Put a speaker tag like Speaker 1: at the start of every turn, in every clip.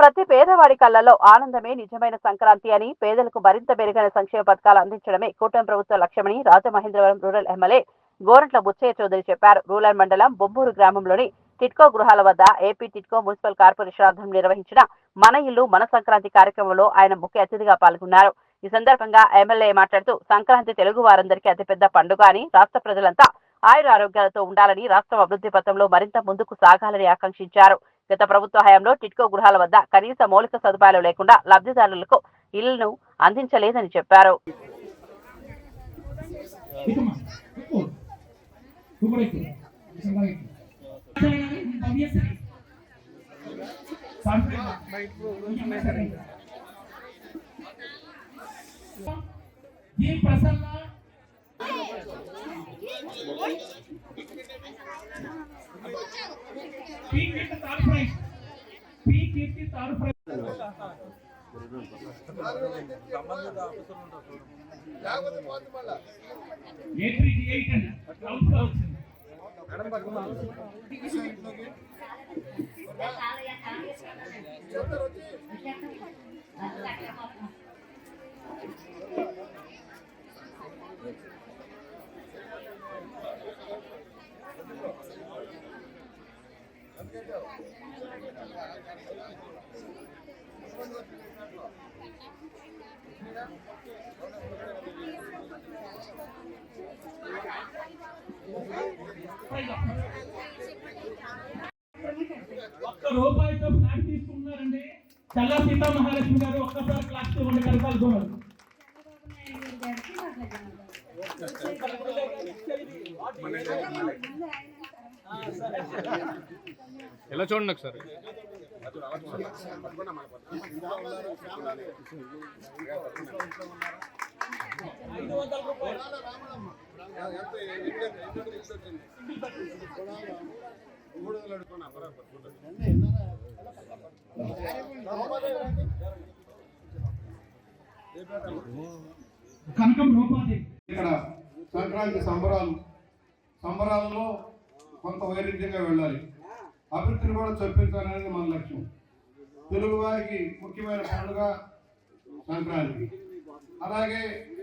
Speaker 1: ప్రతి పేదవాడి కళ్లలో ఆనందమే నిజమైన సంక్రాంతి అని, పేదలకు మరింత మెరుగైన సంక్షేమ పథకాలు అందించడమే కూటమి ప్రభుత్వ లక్ష్యమని రాజమహేంద్రవరం రూరల్ ఎమ్మెల్యే గోరంట్ల బుచ్చయ్య చౌదరి చెప్పారు. రూరల్ మండలం బొబ్బూరు గ్రామంలోని టిట్కో గృహాల వద్ద ఏపీ టిట్కో మున్సిపల్ కార్పొరేషన్ ఆధ్వర్యంలో నిర్వహించిన మన ఇల్లు మన సంక్రాంతి కార్యక్రమంలో ఆయన ముఖ్య అతిథిగా పాల్గొన్నారు. ఈ సందర్భంగా ఎమ్మెల్యే మాట్లాడుతూ, సంక్రాంతి తెలుగు వారందరికీ అతిపెద్ద పండుగ అని, రాష్ట్ర ప్రజలంతా ఆయుర ఆరోగ్యాలతో ఉండాలని, రాష్ట్రం అభివృద్ధి పథంలో మరింత ముందుకు సాగాలని ఆకాంక్షించారు. గత ప్రభుత్వ హయాంలో టిట్కో గృహాల వద్ద కనీస మౌలిక సదుపాయాలు లేకుండా లబ్ధిదారులకు ఇళ్లను అందించలేదని చెప్పారు.
Speaker 2: ఒక్క రూపాయితో ఫ్లాట్ తీసుకున్నారండి. చల్లా సీతా మహాలక్ష్మి గారు ఒక్కసారి క్లాస్ ఇవ్వండి. కలపాలకోవాలి
Speaker 3: ఎలా చూడండి ఒకసారి.
Speaker 2: కనకం రూపాది
Speaker 4: ఇక్కడ సంక్రాంతి సంబరాలలో కొంత వైరుధ్యంగా వెళ్ళాలి, అభివృద్ధిని కూడా చొప్పించాలనేది మన లక్ష్యం. తెలుగు వారికి ముఖ్యమైన పండుగ సంక్రాంతి, అలాగే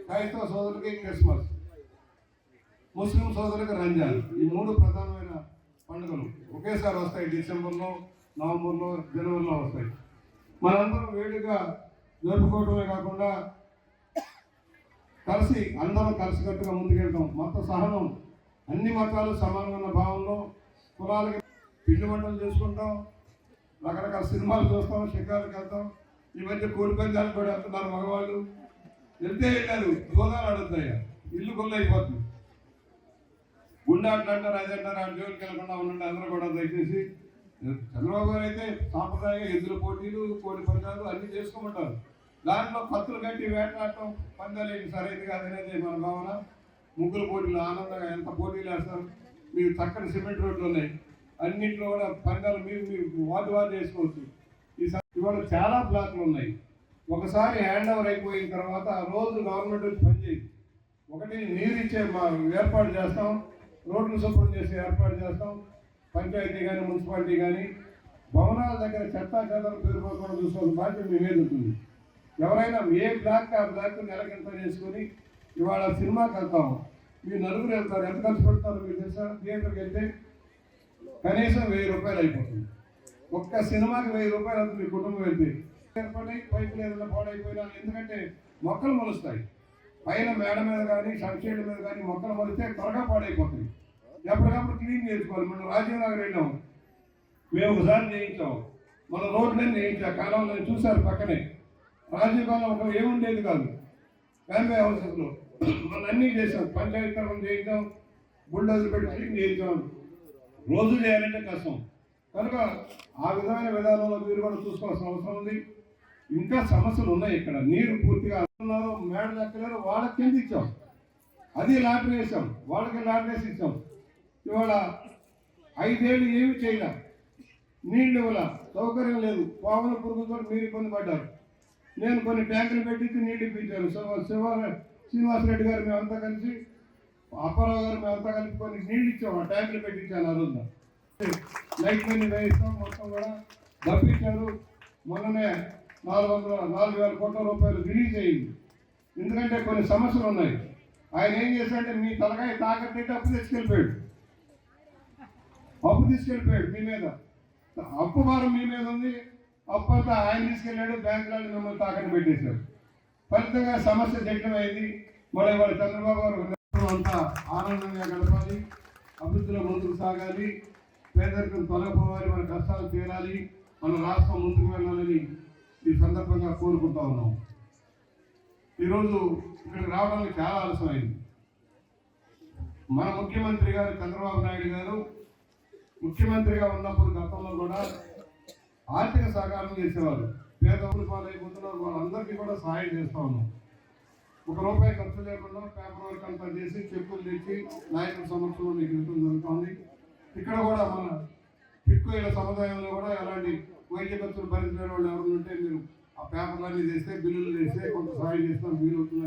Speaker 4: క్రైస్తవ సోదరులకి క్రిస్మస్, ముస్లిం సోదరులకి రంజాన్. ఈ మూడు ప్రధానమైన పండుగలు ఒకేసారి వస్తాయి. డిసెంబర్లో, నవంబర్లో, జనవరిలో వస్తాయి. మనందరం వేడిగా జరుపుకోవడమే కాకుండా అందరం కలిసికట్టుగా ముందుకెళ్తాం. మత సహనం, అన్ని మతాలు సమానమైన భావంలో, కులాలకి పిండి వంటలు చేసుకుంటాం, రకరకాల సినిమాలు చూస్తాం, షికారులకు వెళ్తాం. ఈ మధ్య కోడి పందాలు కూడా వెళ్తున్నారు మగవాళ్ళు. వెళ్ళారు, గోదాలు ఆడుతాయి, ఇల్లు కొల్లైపోతుంది. గుండాట్లు అంటారు, అది అంటారు. ఆ జోలికి వెళ్ళకుండా ఉండండి అందరూ కూడా. దయచేసి చంద్రబాబు గారు అయితే సాంప్రదాయంగా ఎద్దుల పోటీలు, కోడి పందాలు అన్నీ చేసుకోమంటారు. దాంట్లో కత్తులు కట్టి వేటాడటం, పందాలు ఏంటి సరైనది కాదనేది మన భావన. ముగ్గురు పోటీలు ఆనందంగా ఎంత పోటీలు వేస్తారు. మీకు చక్కని సిమెంట్ రోడ్లు ఉన్నాయి, అన్నింటిలో కూడా పందాలు మీరు వార్డు చేసుకోవచ్చు. ఇవాళ చాలా బ్లాక్లు ఉన్నాయి. ఒకసారి హ్యాండ్ ఓవర్ అయిపోయిన తర్వాత రోజు గవర్నమెంట్ వచ్చి పనిచేయదు. ఒకటి నీరు ఇచ్చే ఏర్పాటు చేస్తాం, రోడ్లు శుభ్రం చేసి ఏర్పాటు చేస్తాం. పంచాయతీ కానీ మున్సిపాలిటీ కానీ భవనాల దగ్గర చెత్తా చెదలు పేరుకోకుండా చూసుకోవాల్సిన బాధ్యత మీ మీద ఉంటుంది. ఎవరైనా ఏ బ్లాక్ ఆ బ్లాక్ నెలకింత చేసుకొని ఇవాళ సినిమాకి వెళ్తాము. మీరు నలుగురు వెళ్తారు, ఎంత ఖర్చు పెడతారు మీకు తెలుసా? థియేటర్కి వెళ్తే కనీసం 1000 రూపాయలు అయిపోతుంది. ఒక్క సినిమాకి 1000 రూపాయలు అవుతుంది. మీ కుటుంబం వెళ్తే ఏర్పడి పైపులు ఏదైనా పాడైపోయినా, ఎందుకంటే మొక్కలు మొలుస్తాయి. పైన మేడ మీద కానీ సన్షేడ్ మీద కానీ మొక్కలు మొలిస్తే త్వరగా పాడైపోతాయి. ఎప్పటికప్పుడు క్లీన్ చేసుకోవాలి. మనం రాజీవ్ నగర్ వెళ్ళాము, మేము ఒకసారి చేయించాము. మన రోడ్లని చేయించాం, కాలంలో చూశారు పక్కనే. రాజీవ్ కాలం ఒక ఏముండేది కాదు, ఫ్యామిలీ హౌసెస్లో మనం అన్నీ చేసాం. పంచాయతీ తరఫున చేయించాం, బుల్డోజర్ పెట్టి క్లీన్ చేయించాం. రోజు చేయాలంటే కష్టం కనుక ఆ విధమైన విధానంలో మీరు కూడా చూసుకోవాల్సిన అవసరం ఉంది. ఇంకా సమస్యలు ఉన్నాయి. ఇక్కడ నీరు పూర్తిగా అంటున్నారు, మేడలు ఎక్కలేరు, వాళ్ళకి కింద ఇచ్చాం. అది లాటరీ వేసాం, వాళ్ళకి లాటరీ వేసి ఇచ్చాం. ఇవాళ 5 ఏళ్ళు ఏమి చేయలే, నీళ్ళు ఇవ్వాల, సౌకర్యం లేదు. పావుల పురుగుతో మీరు ఇబ్బంది పడ్డారు. నేను కొన్ని ట్యాంకులు పెట్టించి నీళ్ళు ఇప్పించాను. శ్రీనివాసరెడ్డి గారు మేమంతా కలిసి, అప్పారావు గారు మేమంతా కలిసి కొన్ని నీళ్ళు ఇచ్చాము. ఆ ట్యాంకులు పెట్టించాను. ఆ రోజున లైట్ మనీ వేయిస్తాం, మొత్తం కూడా డబ్బిచ్చారు. మొన్ననే 4,000 కోట్ల రూపాయలు రిలీజ్ అయ్యింది. ఎందుకంటే కొన్ని సమస్యలు ఉన్నాయి. ఆయన ఏం చేశాడంటే మీ తలకాయ తాకట్టు అప్పు తీసుకెళ్ళిపోయాడు మీ మీద. అప్పు భారం మీ మీద ఉంది. అప్పు అంతా ఆయన తీసుకెళ్ళాడు, బ్యాంకులను మిమ్మల్ని తాకట్టు పెట్టేశాడు. ఫలితంగా సమస్య జటిలమైంది. మళ్ళీ వాడు చంద్రబాబు గారు అంతా ఆనందంగా గడపాలి, అభివృద్ధిలో ముందుకు సాగాలి, పేదరికం తొలగిపోవాలి, మన కష్టాలు తీరాలి, మన రాష్ట్రం ముందుకు వెళ్ళాలని ఈ సందర్భంగా కోరుకుంటా ఉన్నాం. ఈరోజు ఇక్కడికి రావడానికి చాలా ఆలస్యమైంది. మన ముఖ్యమంత్రి గారు చంద్రబాబు నాయుడు గారు ముఖ్యమంత్రిగా ఉన్నప్పుడు గతంలో కూడా ఆర్థిక సహకారం చేసేవారు. పేదవాళ్ళు పాలైపోతున్నారు, వాళ్ళందరికీ కూడా సహాయం చేస్తూ ఉన్నాం. ₹1 ఖర్చు లేకుండా పేపర్ వర్క్ అంతా చేసి చెక్కులు తెచ్చి నాయకుల సమక్షంలో మీకు ఇవ్వడం జరుగుతుంది. ఇక్కడ కూడా మన టిక్కుల సముదాయంలో కూడా ఎలాంటి వైద్య ఖర్చులు భరించిన వాళ్ళు ఎవరు ఉంటే మీరు ఆ పేపర్లన్నీ చేస్తే బిల్లులు చేస్తే కొంత సహాయం చేస్తాం వీలవుతుంది.